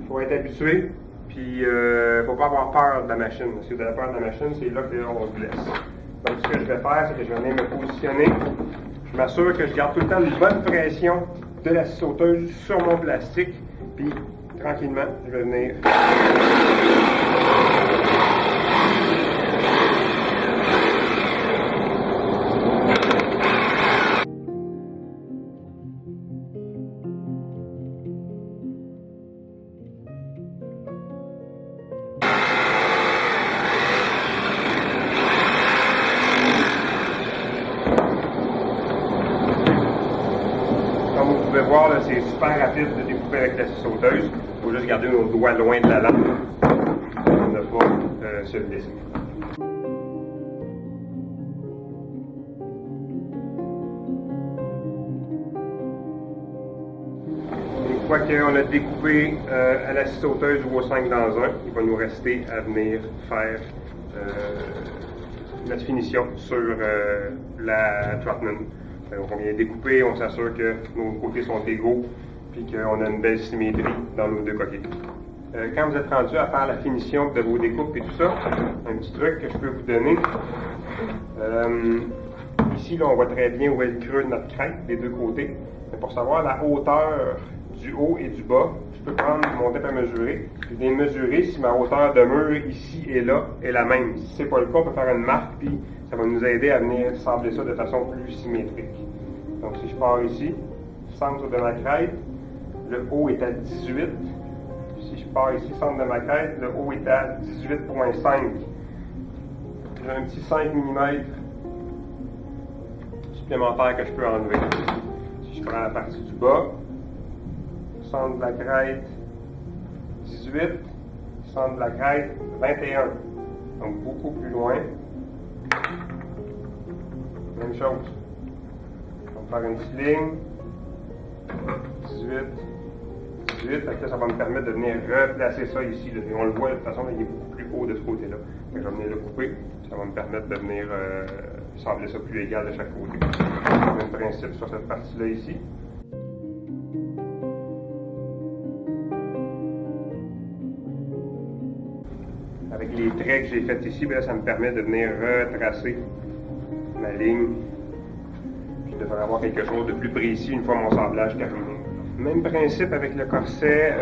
il faut être habitué. Puis, il ne faut pas avoir peur de la machine. Si vous avez peur de la machine, c'est là qu'on se blesse. Donc, ce que je vais faire, c'est que je vais venir me positionner. Je m'assure que je garde tout le temps une bonne pression de la scie sauteuse sur mon plastique. Puis, tranquillement, je vais venir. Comme vous pouvez voir, c'est super rapide de découper avec la scie sauteuse. Il faut juste garder nos doigts loin de la lame pour ne pas se blesser. Une fois qu'on a découpé à la scie sauteuse ou au 5 dans 1, il va nous rester à venir faire notre finition sur la Trotman. Donc on vient découper, on s'assure que nos côtés sont égaux puis qu'on a une belle symétrie dans nos deux coquilles. Quand vous êtes rendu à faire la finition de vos découpes et tout ça, un petit truc que je peux vous donner. Ici, là, on voit très bien où est le creux de notre crête des deux côtés. Mais pour savoir la hauteur du haut et du bas, je peux prendre mon tape à mesurer. Je vais mesurer si ma hauteur de mur ici et là est la même. Si ce n'est pas le cas, on peut faire une marque puis ça va nous aider à venir sabler ça de façon plus symétrique. Donc si je pars ici, centre de ma crête, le haut est à 18. Si je pars ici, centre de ma crête, le haut est à 18,5. J'ai un petit 5 mm supplémentaire que je peux enlever. Si je prends la partie du bas, centre de la crête 18, centre de la crête 21. Donc beaucoup plus loin. Même chose. On va faire une petite ligne. 18. 18. Là, ça va me permettre de venir replacer ça ici. Là. Et on le voit de toute façon, il est beaucoup plus haut de ce côté-là. Je vais venir le couper. Ça va me permettre de venir sabler ça plus égal de chaque côté. Même principe sur cette partie-là ici. Avec les traits que j'ai faits ici, bien, ça me permet de venir retracer ma ligne, puis de faire avoir quelque chose de plus précis une fois mon sablage terminé. Même principe avec le corset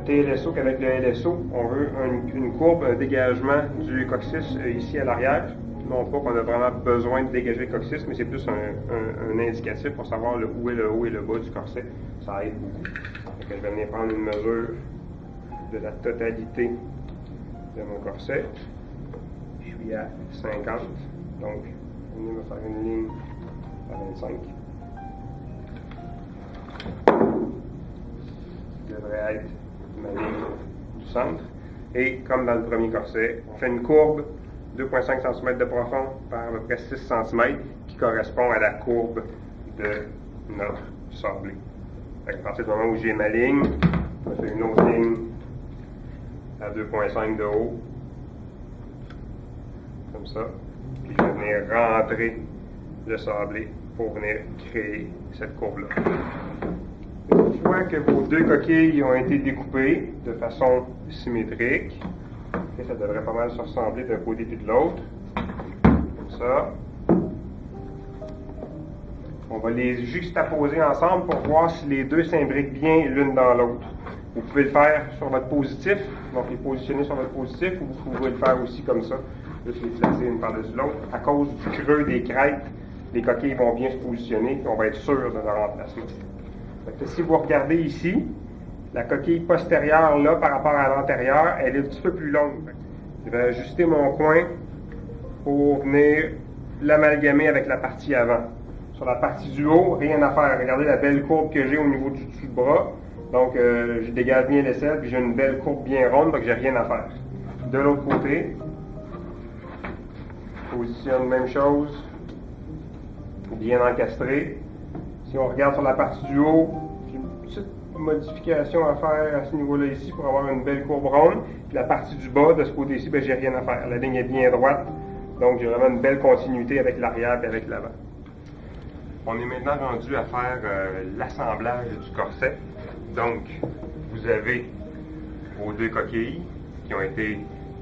TLSO qu'avec le LSO. On veut une courbe, un dégagement du coccyx ici à l'arrière. Non pas qu'on a vraiment besoin de dégager le coccyx, mais c'est plus un indicatif pour savoir où est le haut et le bas du corset. Ça aide beaucoup. Donc, je vais venir prendre une mesure de la totalité de mon corset. Je suis à 50. Donc, je vais me faire une ligne à 25. Qui devrait être ma ligne du centre. Et comme dans le premier corset, on fait une courbe 2,5 cm de profond par à peu près 6 cm qui correspond à la courbe de notre sablé. À partir du moment où j'ai ma ligne, je fais une autre ligne à 2,5 de haut, comme ça. Puis je vais venir rentrer le sablé pour venir créer cette courbe-là. Une fois que vos deux coquilles ont été découpées de façon symétrique, ça devrait pas mal se ressembler d'un côté et de l'autre, comme ça. On va les juxtaposer ensemble pour voir si les deux s'imbriquent bien l'une dans l'autre. Vous pouvez le faire sur votre positif, donc les positionner sur votre positif, ou vous pouvez le faire aussi comme ça, juste les placer une par-dessus l'autre. À cause du creux des crêtes, les coquilles vont bien se positionner et on va être sûr de leur emplacement. Donc, si vous regardez ici, la coquille postérieure là par rapport à l'antérieure, elle est un petit peu plus longue. Je vais ajuster mon coin pour venir l'amalgamer avec la partie avant. Sur la partie du haut, rien à faire. Regardez la belle courbe que j'ai au niveau du dessus de bras. Donc, je dégage bien l'aisselle, puis j'ai une belle courbe bien ronde, donc j'ai rien à faire. De l'autre côté, positionne même chose, bien encastré. Si on regarde sur la partie du haut, j'ai une petite modification à faire à ce niveau-là ici pour avoir une belle courbe ronde. Puis la partie du bas, de ce côté-ci, ben, j'ai rien à faire. La ligne est bien droite, donc j'ai vraiment une belle continuité avec l'arrière et avec l'avant. On est maintenant rendu à faire l'assemblage du corset. Donc, vous avez vos deux coquilles qui ont été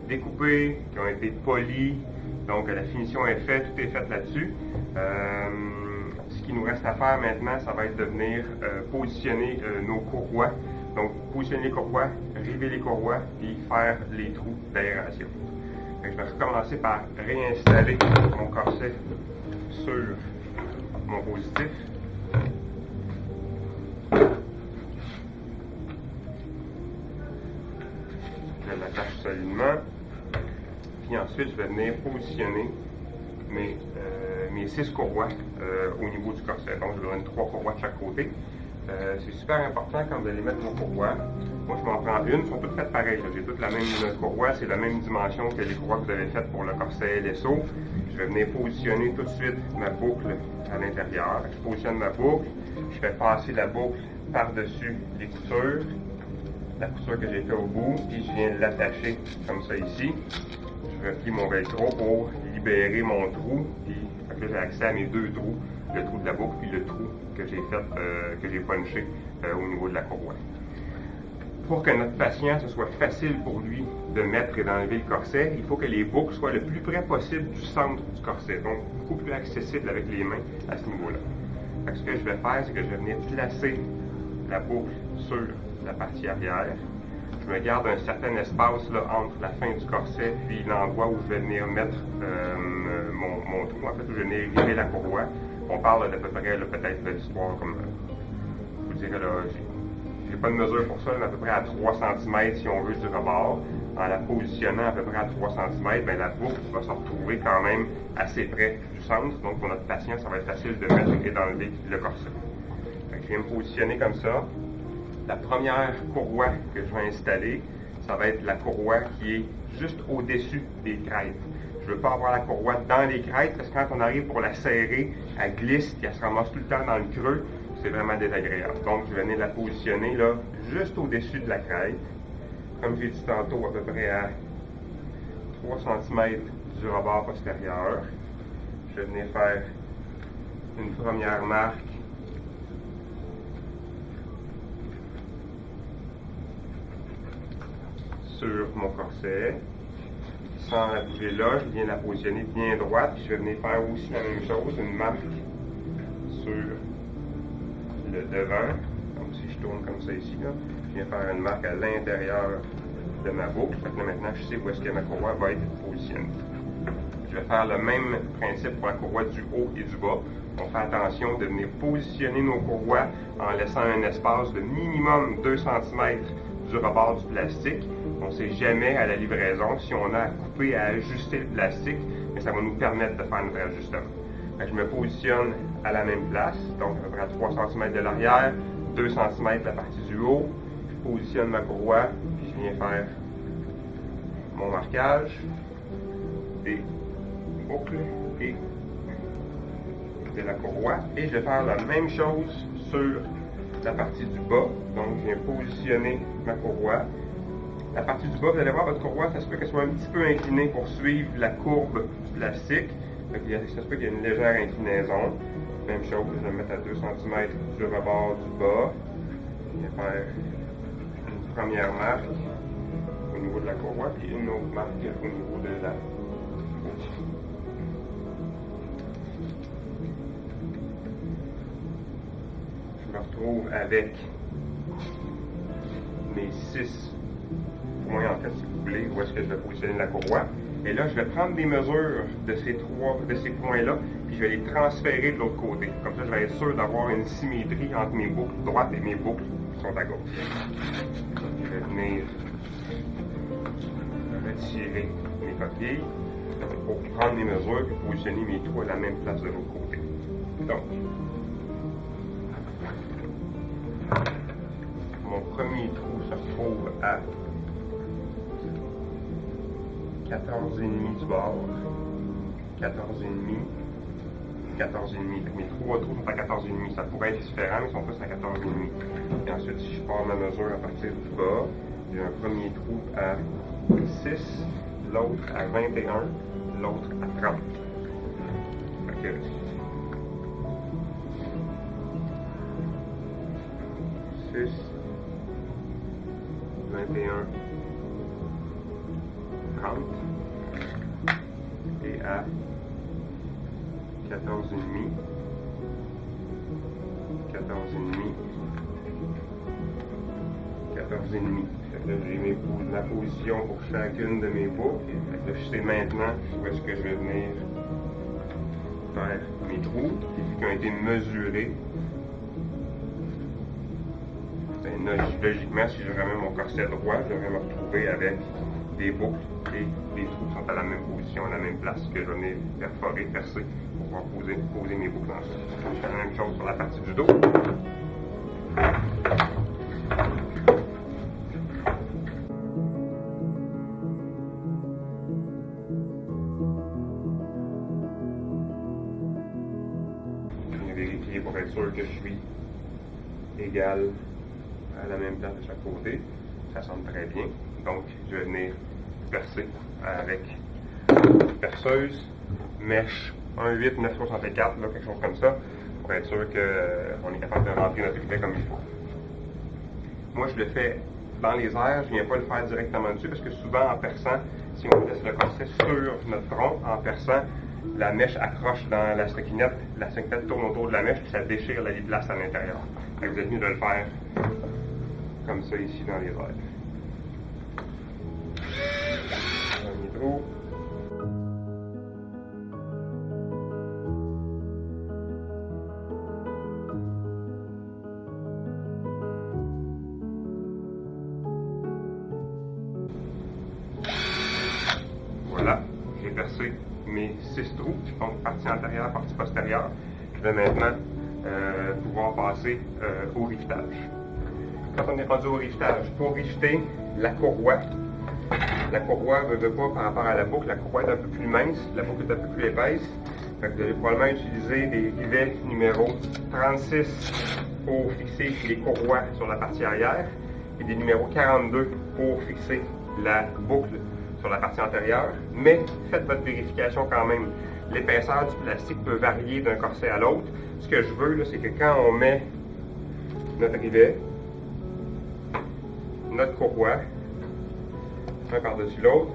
découpées, qui ont été polies. Donc, la finition est faite, tout est fait là-dessus. Ce qui nous reste à faire maintenant, ça va être de venir positionner nos courroies. Donc, positionner les courroies, river les courroies et faire les trous d'aération. Je vais recommencer par réinstaller mon corset sur mon positif. Je l'attache solidement. Puis ensuite, je vais venir positionner mes 6 courroies au niveau du corset. Donc, je vais donner 3 courroies de chaque côté. C'est super important quand vous allez mettre vos courroies. Moi, je m'en prends une. Elles sont toutes faites pareilles. J'ai toutes la même courroie. C'est la même dimension que les courroies que vous avez faites pour le corset LSO. Je vais venir positionner tout de suite ma boucle à l'intérieur. Je positionne ma boucle. Je fais passer la boucle par-dessus les coutures. La couture que j'ai fait au bout. Puis je viens l'attacher comme ça ici. Je replie mon velcro pour libérer mon trou. Puis là, j'ai accès à mes 2 trous. Le trou de la boucle puis le trou que j'ai fait, que j'ai punché au niveau de la courroie. Pour que notre patient, ce soit facile pour lui de mettre et d'enlever le corset, il faut que les boucles soient le plus près possible du centre du corset, donc beaucoup plus accessible avec les mains à ce niveau-là. Ce que je vais faire, c'est que je vais venir placer la boucle sur la partie arrière. Je me garde un certain espace là, entre la fin du corset puis l'endroit où je vais venir mettre mon trou, en fait, où je vais venir river la courroie. On parle d'à peu près, peut-être de l'histoire, comme je vous dirais, là, j'ai pas de mesure pour ça, mais à peu près à 3 cm si on veut du rebord. En la positionnant à peu près à 3 cm, bien, la boucle va se retrouver quand même assez près du centre. Donc pour notre patient, ça va être facile de mettre et d'enlever le corset. Je viens me positionner comme ça. La première courroie que je vais installer, ça va être la courroie qui est juste au-dessus des crêtes. Je ne veux pas avoir la courroie dans les crêtes parce que quand on arrive pour la serrer, elle glisse et elle se ramasse tout le temps dans le creux. C'est vraiment désagréable. Donc, je vais venir la positionner là, juste au-dessus de la crête. Comme j'ai dit tantôt, à peu près à 3 cm du rebord postérieur. Je vais venir faire une première marque sur mon corset. Sans la bouger là, je viens la positionner bien droite, puis je vais venir faire aussi la même chose, une marque sur le devant, comme si je tourne comme ça ici, là. Je viens faire une marque à l'intérieur de ma boucle, fait que là, maintenant je sais où est-ce que ma courroie va être positionnée. Je vais faire le même principe pour la courroie du haut et du bas. On fait attention de venir positionner nos courroies en laissant un espace de minimum 2 cm du rebord du plastique. On ne sait jamais à la livraison si on a à couper, à ajuster le plastique, mais ça va nous permettre de faire notre ajustement. Je me positionne à la même place, donc à peu près à 3 cm de l'arrière, 2 cm de la partie du haut. Je positionne ma courroie, puis je viens faire mon marquage des boucles et de la courroie. Et je vais faire la même chose sur la partie du bas. Donc, je viens positionner ma courroie. La partie du bas, vous allez voir, votre courroie, ça se peut qu'elle soit un petit peu inclinée pour suivre la courbe du plastique. Donc, ça se peut qu'il y ait une légère inclinaison. Même chose, je vais me mettre à 2 cm du rebord du bas. Je vais faire une première marque au niveau de la courroie, puis une autre marque au niveau de la boucle. me retrouve avec mes 6 points, en fait, si vous voulez, où est-ce que je vais positionner la courroie. Et là, je vais prendre des mesures de ces points-là, puis je vais les transférer de l'autre côté. Comme ça, je vais être sûr d'avoir une symétrie entre mes boucles droites et mes boucles qui sont à gauche. Je vais venir retirer mes coquilles pour prendre mes mesures et positionner mes trous à la même place de l'autre côté. Donc, mon premier trou se retrouve à 14,5 du bord, 14,5, 14,5. Mes 3 trous sont à 14,5. Ça pourrait être différent, mais ils sont tous à 14,5. Et ensuite, si je pars ma mesure à partir du bas, j'ai un premier trou à 6, l'autre à 21, l'autre à 30. Okay. 6, 21, 30 et à 14,5, 14,5. Là, j'ai ma position pour chacune de mes boucles. Là, je sais maintenant où est-ce que je vais venir faire mes trous qui ont été mesurés. Ben, logiquement, si je remets mon corset droit, je devrais me retrouver avec des boucles et les trous sont à la même position, à la même place que je vais venir perforer, percer pour pouvoir poser mes boucles ensuite. Je fais la même chose sur la partie du dos. Je vais vérifier pour être sûr que je suis égal à la même place de chaque côté. Ça semble très bien. Donc, je vais venir percer avec perceuse, mèche 1,8, 9,64, là, quelque chose comme ça, pour être sûr qu'on est capable de rentrer notre rivet comme il faut. Moi, je le fais dans les airs, je ne viens pas le faire directement dessus, parce que souvent, en perçant, si on laisse le corset sur notre tronc, en perçant, la mèche accroche dans la stockinette tourne autour de la mèche, puis ça déchire la liplace à l'intérieur. Vous êtes mieux de le faire comme ça ici dans les airs. Premier trou. Voilà, j'ai percé mes 6 trous, donc partie antérieure, partie postérieure. Je vais maintenant pouvoir passer au rivetage. Quand on est rendu au rivetage, pour riveter la courroie ne veut pas par rapport à la boucle, la courroie est un peu plus mince, la boucle est un peu plus épaisse. Fait que vous allez probablement utiliser des rivets numéro 36 pour fixer les courroies sur la partie arrière et des numéros 42 pour fixer la boucle sur la partie antérieure. Mais faites votre vérification quand même. L'épaisseur du plastique peut varier d'un corset à l'autre. Ce que je veux, c'est que quand on met notre rivet, notre courroie, un par-dessus l'autre,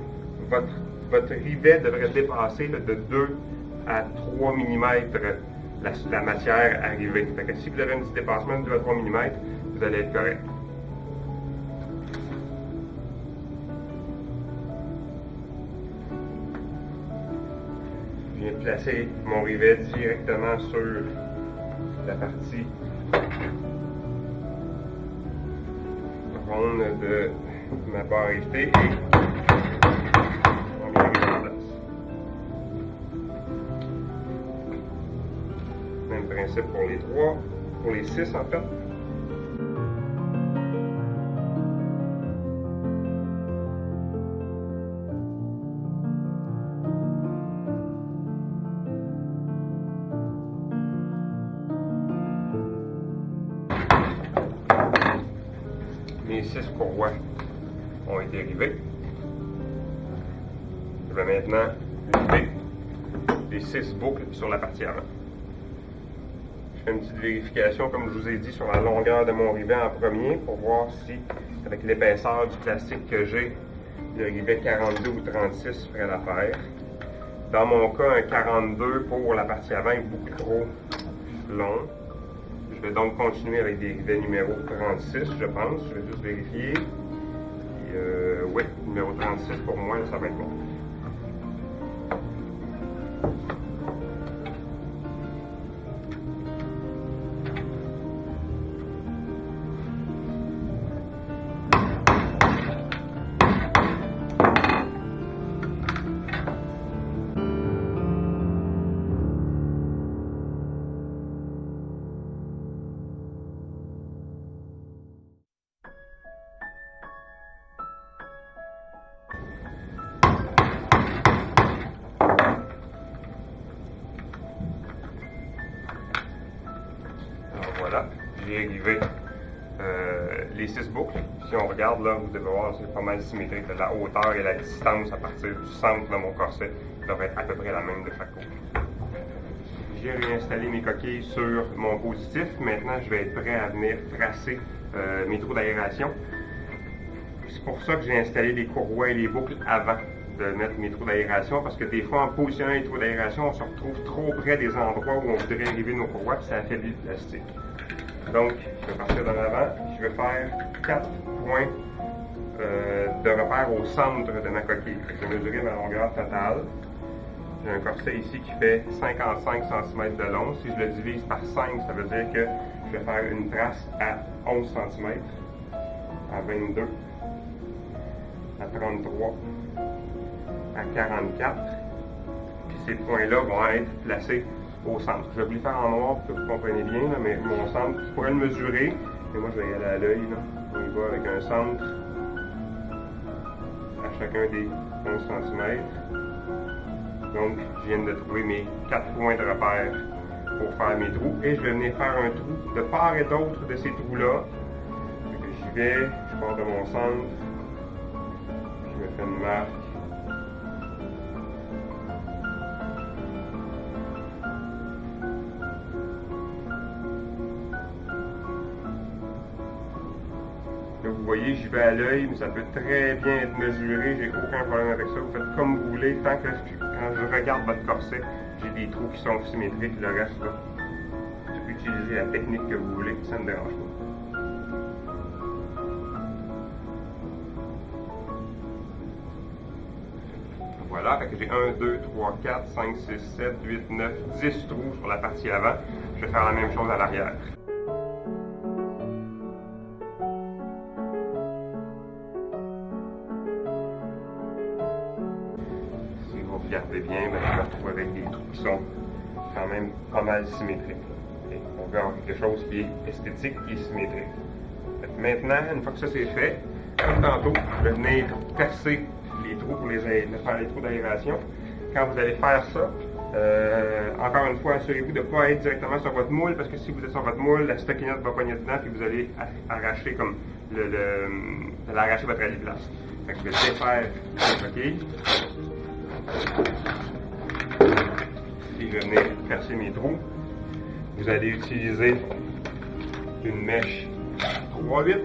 votre rivet devrait dépasser de 2 à 3 mm la matière à rivet. Fait que si vous avez un petit dépassement de 2 à 3 mm, vous allez être correct. Je viens de placer mon rivet directement sur la partie ronde de ma barre rivetée et on met la rivet en place. Même principe pour les 3, pour les 6 en fait. Mes 6 courroies ont été rivées. Je vais maintenant river les 6 boucles sur la partie avant. Je fais une petite vérification, comme je vous ai dit, sur la longueur de mon rivet en premier pour voir si, avec l'épaisseur du plastique que j'ai, le rivet 42 ou 36 ferait l'affaire. Dans mon cas, un 42 pour la partie avant est beaucoup trop long. Je Je vais donc continuer avec des rivets numéro 36, je pense. Je vais juste vérifier. Oui, numéro 36 pour moi, là, ça va être bon. Voilà, j'ai rivé les 6 boucles. Si on regarde là, vous devez voir, c'est pas mal symétrique. La hauteur et la distance à partir du centre de mon corset devraient être à peu près la même de chaque boucle. J'ai réinstallé mes coquilles sur mon positif. Maintenant, je vais être prêt à venir tracer mes trous d'aération. C'est pour ça que j'ai installé les courroies et les boucles avant de mettre mes trous d'aération, parce que des fois, en positionnant les trous d'aération, on se retrouve trop près des endroits où on voudrait arriver nos courroies, puis ça affaiblit le plastique. Donc, je vais partir de l'avant, je vais faire 4 points de repère au centre de ma coquille. Je vais mesurer ma longueur totale. J'ai un corset ici qui fait 55 cm de long. Si je le divise par 5, ça veut dire que je vais faire une trace à 11 cm, à 22, à 33, à 44. Puis ces points-là vont être placés au centre. Je vais vous les faire en noir pour que vous compreniez bien, là, mais mon centre, je pourrais le mesurer, mais moi je vais y aller à l'œil. On y va avec un centre à chacun des 11 cm. Donc, je viens de trouver mes 4 points de repère pour faire mes trous. Et je vais venir faire un trou de part et d'autre de ces trous-là. J'y vais, je pars de mon centre, je me fais une marque. Là, vous voyez, j'y vais à l'œil, mais ça peut très bien être mesuré, j'ai aucun problème avec ça. Vous faites comme vous voulez, tant que quand je regarde votre corset, j'ai des trous qui sont symétriques, le reste, là, tu peux utiliser la technique que vous voulez, ça ne me dérange pas. Voilà, fait que j'ai 1, 2, 3, 4, 5, 6, 7, 8, 9, 10 trous sur la partie avant. Je vais faire la même chose à l'arrière. Si vous regardez bien, ben, je me retrouve avec des trous qui sont quand même pas mal symétriques. Okay? On veut avoir quelque chose qui est esthétique et symétrique. Maintenant, une fois que ça c'est fait, comme tantôt, je vais venir percer les trous pour faire les trous d'aération. Quand vous allez faire ça, encore une fois, assurez-vous de ne pas être directement sur votre moule, parce que si vous êtes sur votre moule, la stockinette va pogner dedans et vous allez arracher comme vous allez arracher votre aliplast. Fait que je vais défaire la coquille et je vais venir percer mes trous. Vous allez utiliser une mèche 3/8,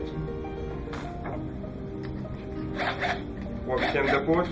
3/8 de pouce.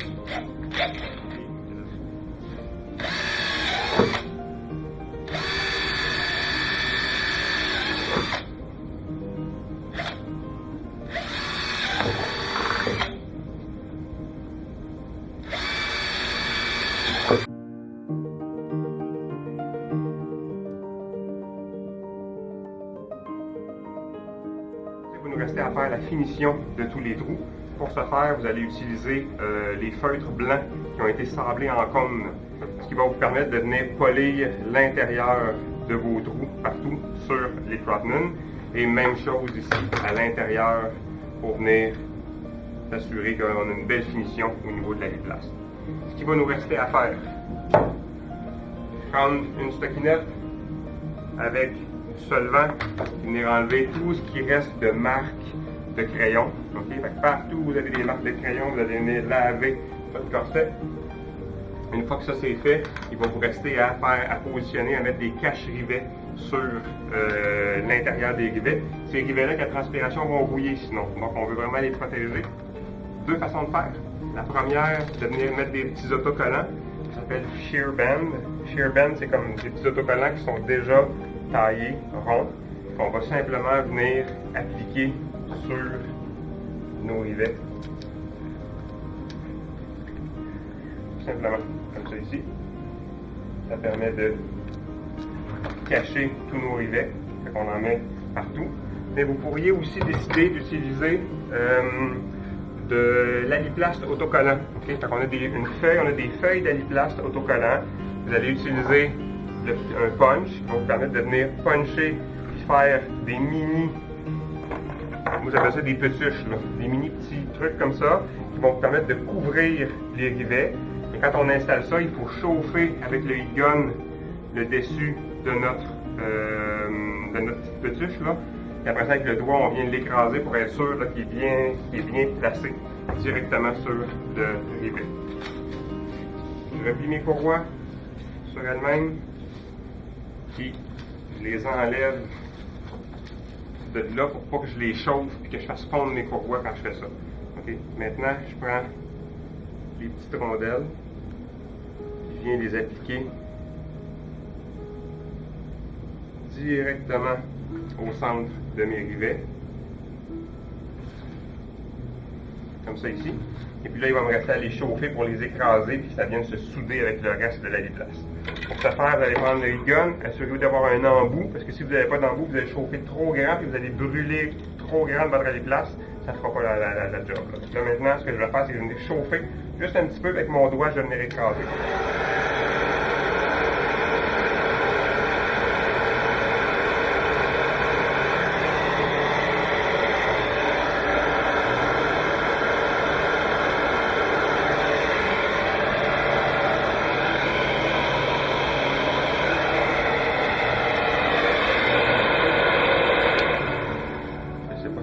Vous nous restez à faire la finition de tous les trous. Pour ce faire, vous allez utiliser les feutres blancs qui ont été sablés en cône, ce qui va vous permettre de venir polir l'intérieur de vos trous partout sur les Trotman. Et même chose ici à l'intérieur pour venir s'assurer qu'on a une belle finition au niveau de la riplast. Ce qui va nous rester à faire, prendre une stockinette avec du solvant, venir enlever tout ce qui reste de marques de crayon. Okay? Fait que partout où vous avez des marques de crayon, vous allez venir laver votre corset. Une fois que ça c'est fait, il va vous rester à positionner, à mettre des cache-rivets sur l'intérieur des rivets. Ces rivets-là, avec la transpiration, vont rouiller sinon. Donc on veut vraiment les protéger. Deux façons de faire. La première, c'est de venir mettre des petits autocollants. Ça s'appelle Shear Band. Shear Band, c'est comme des petits autocollants qui sont déjà taillés, ronds. qu'on va simplement venir appliquer sur nos rivets. Tout simplement, comme ça ici. Ça permet de cacher tous nos rivets, fait qu'on en met partout. Mais vous pourriez aussi décider d'utiliser de l'aliplast autocollant. Okay? Fait qu'on a on a des feuilles d'aliplast autocollant. Vous allez utiliser un punch qui va vous permettre de venir puncher et faire des mini, moi j'appelle ça des petuches, là, des mini petits trucs comme ça qui vont vous permettre de couvrir les rivets. Et quand on installe ça, il faut chauffer avec le heat gun le dessus de notre petite petuche là. Et après ça, avec le doigt, on vient l'écraser pour être sûr qu'il est bien placé directement sur le rivet. Je replie mes courroies sur elles-mêmes, puis je les enlève de là pour pas que je les chauffe et que je fasse fondre mes courroies quand je fais ça. Okay. Maintenant, je prends les petites rondelles, je viens les appliquer directement au centre de mes rivets, comme ça ici. Et puis là, il va me rester à les chauffer pour les écraser puis que ça vienne se souder avec le reste de l'aliplast. Pour ce faire, vous allez prendre le heat gun, assurez-vous d'avoir un embout, parce que si vous n'avez pas d'embout, vous allez chauffer trop grand puis vous allez brûler trop grand votre aliplast, ça ne fera pas la job. Là, maintenant, ce que je vais faire, c'est que je vais venir chauffer juste un petit peu avec mon doigt, je vais venir écraser.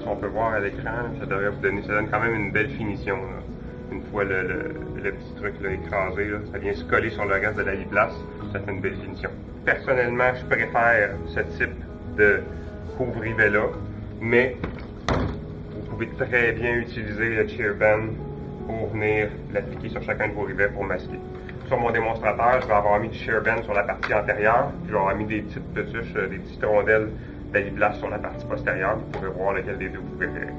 On peut voir à l'écran, ça donne quand même une belle finition. Là. Une fois le petit truc là, écrasé, là, ça vient se coller sur le reste de l'aliplast, ça fait une belle finition. Personnellement, je préfère ce type de couvre-rivet-là, mais vous pouvez très bien utiliser le shear bend pour venir l'appliquer sur chacun de vos rivets pour masquer. Sur mon démonstrateur, je vais avoir mis du shear bend sur la partie antérieure, puis je vais avoir mis des petites petuches, des petites rondelles d'aliplast sur la partie postérieure. Vous pouvez voir lequel des deux vous préférez.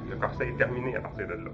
Le corset est terminé à partir de là.